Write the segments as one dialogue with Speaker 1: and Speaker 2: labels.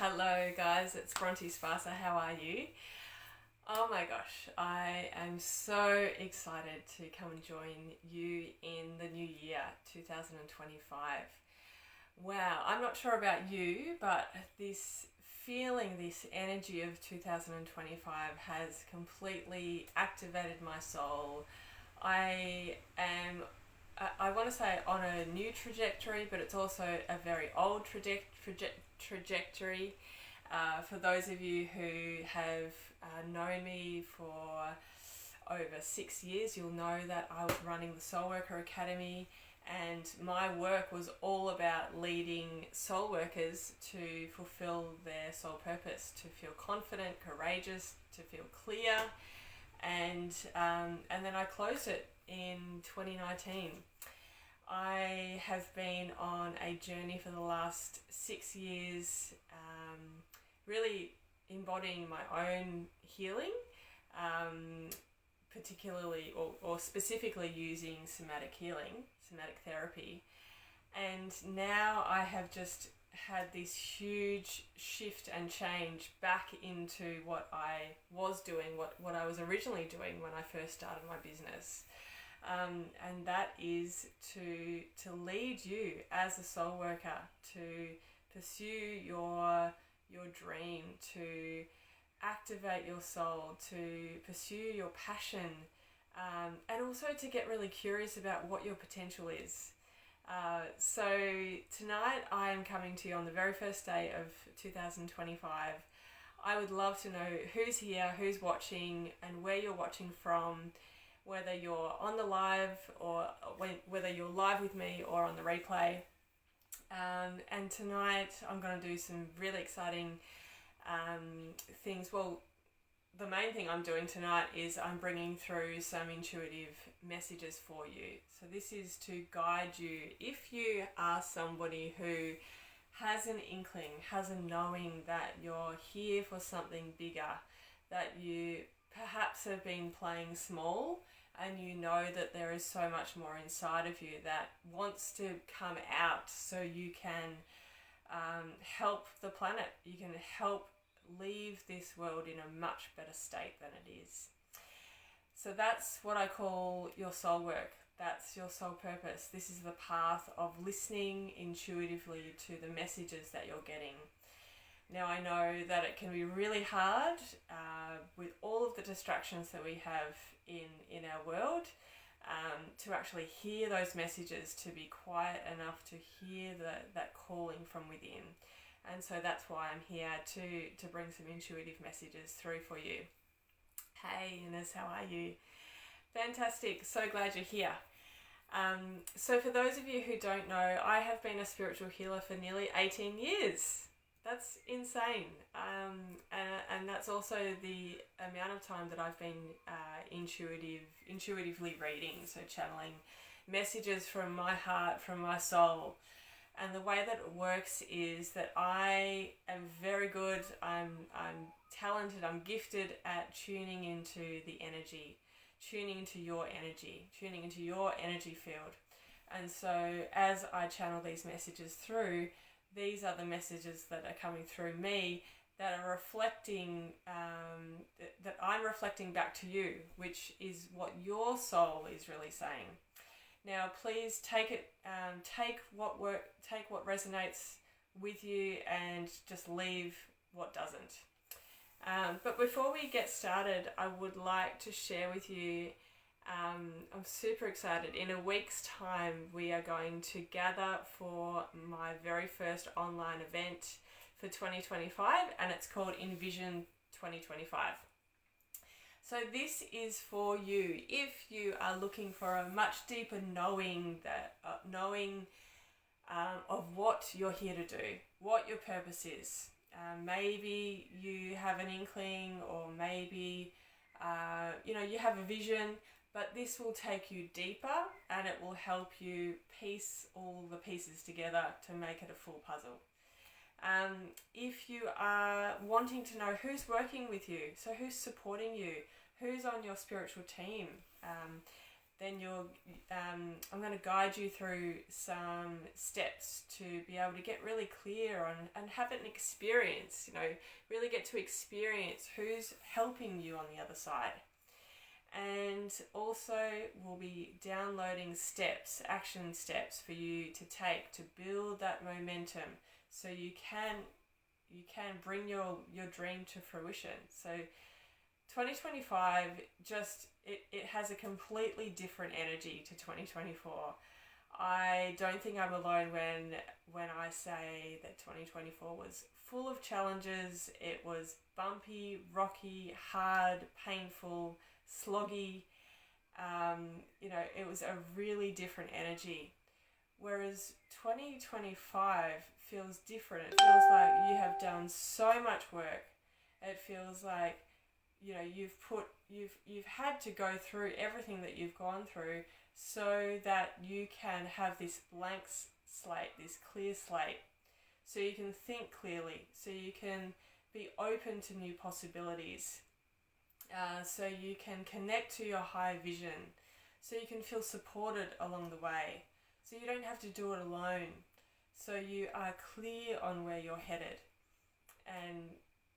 Speaker 1: Hello guys, it's Bronte Sparser. How are you? Oh my gosh, I am so excited to come and join you in the new year, 2025. Wow, I'm not sure about you, but this feeling, this energy of 2025 has completely activated my soul. I want to say on a new trajectory, but it's also a very old trajectory. For those of you who have known me for over 6 years, you'll know that I was running the Soul Worker Academy, and my work was all about leading soul workers to fulfill their soul purpose, to feel confident, courageous, to feel clear, and then I closed it in 2019. I have been on a journey for the last 6 years, really embodying my own healing, particularly or specifically using somatic healing, somatic therapy. And now I have just had this huge shift and change back into what I was doing, what I was originally doing when I first started my business. And that is to lead you as a soul worker to pursue your dream, to activate your soul, to pursue your passion, and also to get really curious about what your potential is. So tonight I am coming to you on the very first day of 2025. I would love to know who's here, who's watching, and where you're watching from, whether you're on the live or whether you're live with me or on the replay. And tonight I'm going to do some really exciting things. Well, the main thing I'm doing tonight is I'm bringing through some intuitive messages for you. So this is to guide you if you are somebody who has an inkling, has a knowing that you're here for something bigger, that you perhaps have been playing small, and you know that there is so much more inside of you that wants to come out so you can help the planet. You can help leave this world in a much better state than it is. So that's what I call your soul work. That's your soul purpose. This is the path of listening intuitively to the messages that you're getting. Now, I know that it can be really hard with all of the distractions that we have in our world to actually hear those messages, to be quiet enough to hear that calling from within. And so that's why I'm here to bring some intuitive messages through for you. Hey, Ines, how are you? Fantastic. So glad you're here. So for those of you who don't know, I have been a spiritual healer for nearly 18 years. That's insane. And that's also the amount of time that I've been intuitively reading, so channeling messages from my heart, from my soul. And the way that it works is that I am very good, I'm talented, I'm gifted at tuning into the energy, tuning into your energy, tuning into your energy field. And so as I channel these messages through, these are the messages that are coming through me that are reflecting, that I'm reflecting back to you, which is what your soul is really saying. Now, please take it, take what resonates with you, and just leave what doesn't. But before we get started, I would like to share with you. I'm super excited. In a week's time, we are going to gather for my very first online event for 2025, and it's called Envision 2025. So this is for you if you are looking for a much deeper knowing of what you're here to do, what your purpose is. Maybe you have an inkling, or maybe you have a vision. But this will take you deeper, and it will help you piece all the pieces together to make it a full puzzle. If you are wanting to know who's working with you, so who's supporting you, who's on your spiritual team, then I'm going to guide you through some steps to be able to get really clear on and have an experience, really get to experience who's helping you on the other side. And also we'll be downloading steps, action steps for you to take to build that momentum so you can bring your dream to fruition. So 2025 it has a completely different energy to 2024. I don't think I'm alone when I say that 2024 was full of challenges. It was bumpy, rocky, hard, painful, sloggy. It was a really different energy. Whereas 2025 feels different. It feels like you have done so much work. It feels like you've had to go through everything that you've gone through so that you can have this blank slate, this clear slate, so you can think clearly, so you can be open to new possibilities, so you can connect to your high vision, so you can feel supported along the way, so you don't have to do it alone, so you are clear on where you're headed. And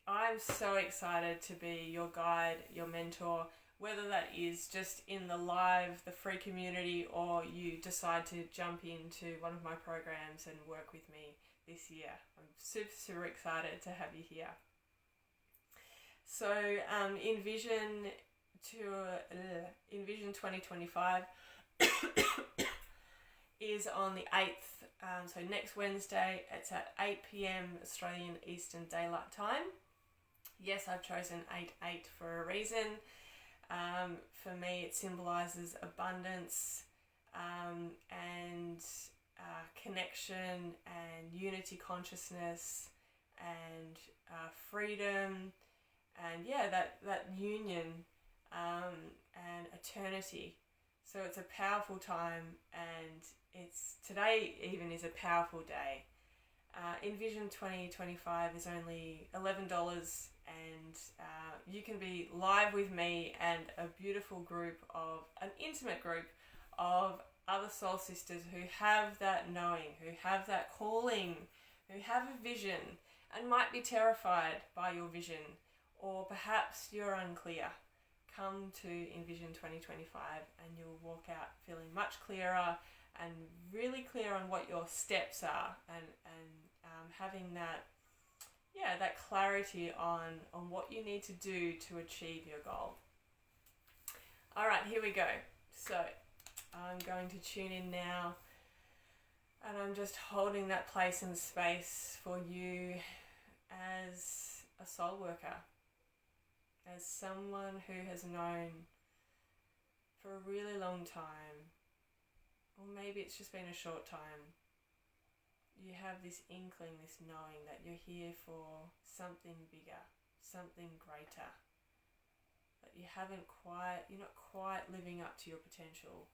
Speaker 1: I'm so excited to be your guide, your mentor, whether that is just in the free community, or you decide to jump into one of my programs and work with me this year. I'm super, super excited to have you here. So Envision 2025 is on the 8th, so next Wednesday. It's at 8 p.m. Australian Eastern Daylight Time. Yes, I've chosen 8/8 for a reason. For me, it symbolises abundance and connection and unity consciousness and freedom and that union and eternity. So it's a powerful time, and today even is a powerful day. Envision 2025 is only $11, and you can be live with me and an intimate group of other soul sisters who have that knowing, who have that calling, who have a vision and might be terrified by your vision, or perhaps you're unclear. Come to Envision 2025 and you'll walk out feeling much clearer and really clear on what your steps are, and having that clarity on what you need to do to achieve your goal. All right, here we go. So I'm going to tune in now, and I'm just holding that place and space for you as a soul worker, as someone who has known for a really long time, or maybe it's just been a short time. You have this inkling, this knowing that you're here for something bigger, something greater, that you're not quite living up to your potential.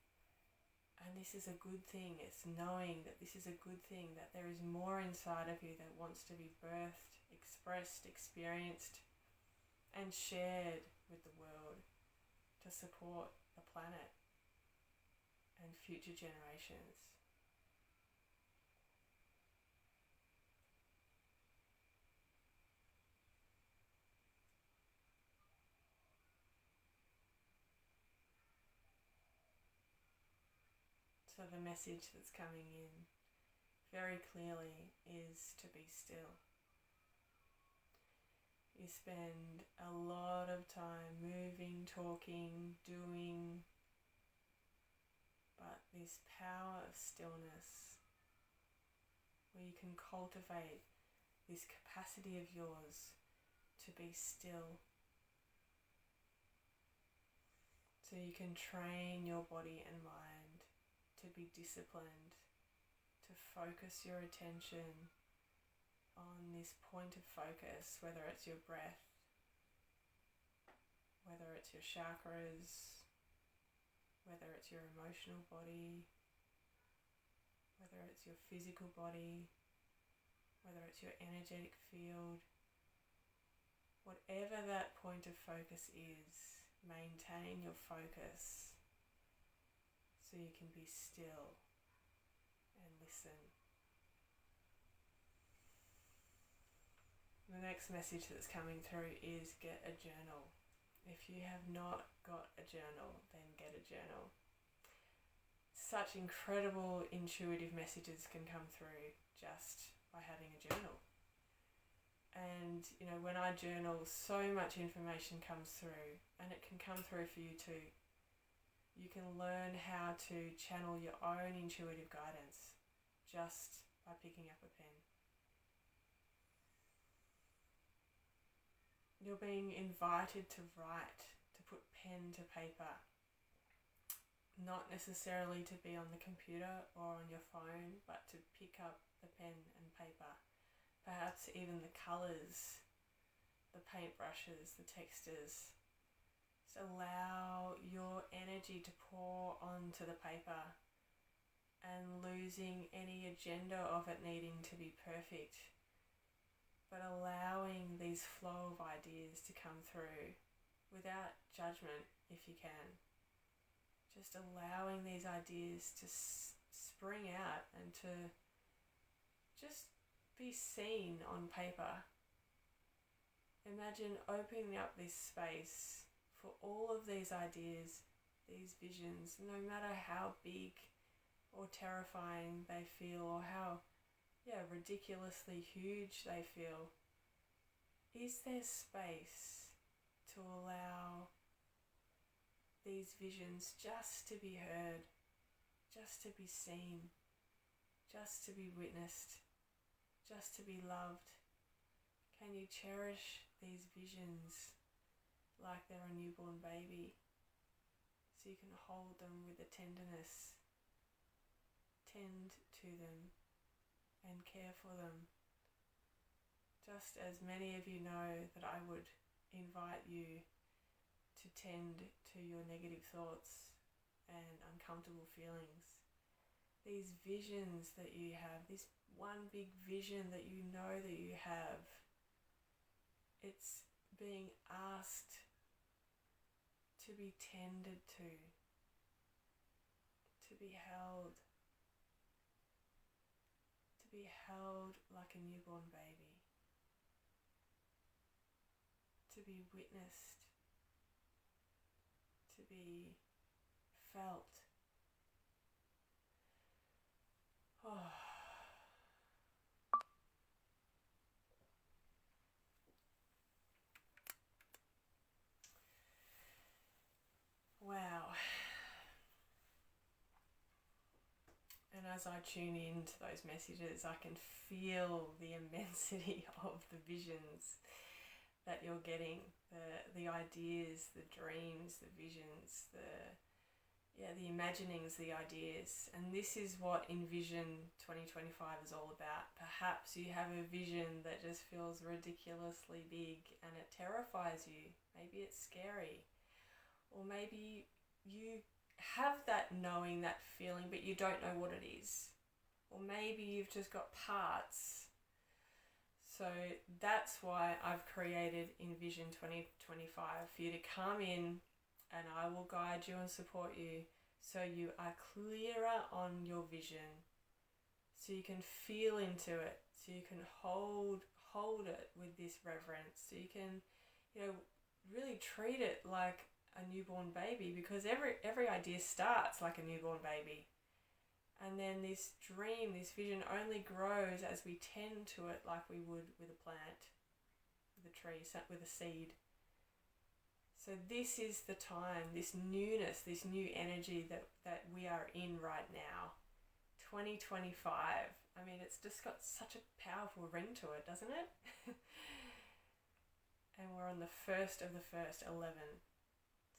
Speaker 1: And this is a good thing. It's knowing that this is a good thing, that there is more inside of you that wants to be birthed, expressed, experienced, and shared with the world to support the planet and future generations. So the message that's coming in very clearly is to be still. You spend a lot of time moving, talking, doing, but this power of stillness, where you can cultivate this capacity of yours to be still, so you can train your body and mind to be disciplined, to focus your attention on this point of focus, whether it's your breath, whether it's your chakras, whether it's your emotional body, whether it's your physical body, whether it's your energetic field. Whatever that point of focus is, maintain your focus so you can be still and listen. The next message that's coming through is get a journal. If you have not got a journal, then get a journal. Such incredible intuitive messages can come through just by having a journal. And, you know, when I journal, so much information comes through, and it can come through for you too. You can learn how to channel your own intuitive guidance just by picking up a pen. You're being invited to write, to put pen to paper. Not necessarily to be on the computer or on your phone, but to pick up the pen and paper. Perhaps even the colours, the paintbrushes, the textures. Just allow your energy to pour onto the paper and losing any agenda of it needing to be perfect, but allowing these flow of ideas to come through without judgment if you can. Just allowing these ideas to spring out and to just be seen on paper. Imagine opening up this space for all of these ideas, these visions, no matter how big or terrifying they feel or how ridiculously huge they feel. Is there space to allow these visions just to be heard, just to be seen, just to be witnessed, just to be loved? Can you cherish these visions like they're a newborn baby, so you can hold them with a tenderness, tend to them and care for them, just as many of you know that I would invite you to tend to your negative thoughts and uncomfortable feelings. These visions that you have, this one big vision that you know that you have, it's being asked to be tended to be held, like a newborn baby, to be witnessed, to be felt. Oh. Wow. And as I tune into those messages, I can feel the immensity of the visions that you're getting, the ideas, the dreams, the visions, the imaginings, the ideas. And this is what Envision 2025 is all about. Perhaps you have a vision that just feels ridiculously big and it terrifies you. Maybe it's scary. Or maybe you have that knowing, that feeling, but you don't know what it is. Or maybe you've just got parts. So that's why I've created Envision 2025, for you to come in and I will guide you and support you so you are clearer on your vision, so you can feel into it, so you can hold it with this reverence, so you can, really treat it like a newborn baby, because every idea starts like a newborn baby. And then this dream, this vision only grows as we tend to it like we would with a plant, with a tree, with a seed. So this is the time, this newness, this new energy that we are in right now. 2025. I mean, it's just got such a powerful ring to it, doesn't it? And we're on the 1st of the 1st, 11.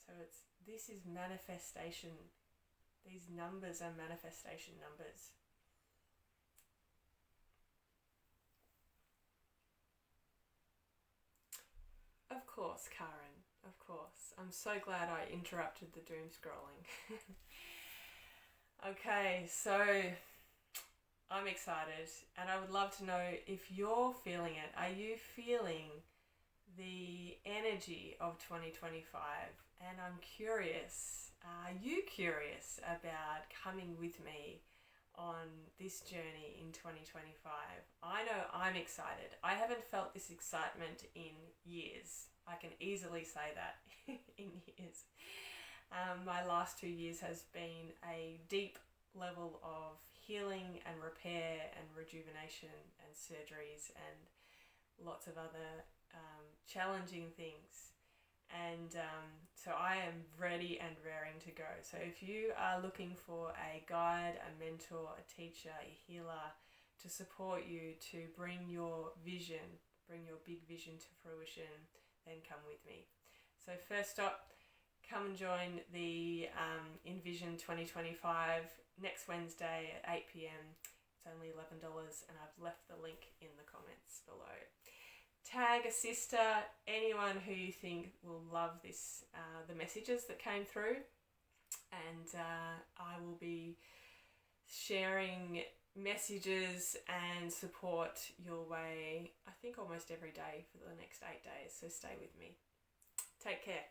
Speaker 1: So this is manifestation. These numbers are manifestation numbers. Of course, Karen, of course. I'm so glad I interrupted the doom scrolling. Okay, so I'm excited and I would love to know if you're feeling it. Are you feeling the energy of 2025? And I'm curious, are you curious about coming with me on this journey in 2025? I know I'm excited. I haven't felt this excitement in years. I can easily say that in years. My last 2 years has been a deep level of healing and repair and rejuvenation and surgeries and lots of other challenging things. And so I am ready and raring to go. So if you are looking for a guide, a mentor, a teacher, a healer to support you to bring your vision, bring your big vision to fruition, then come with me. So first up, come and join the Envision 2025 next Wednesday at 8 p.m. It's only $11 and I've left the link in the comments below. Tag a sister, anyone who you think will love this, the messages that came through, and I will be sharing messages and support your way, I think almost every day for the next 8 days, so stay with me. Take care.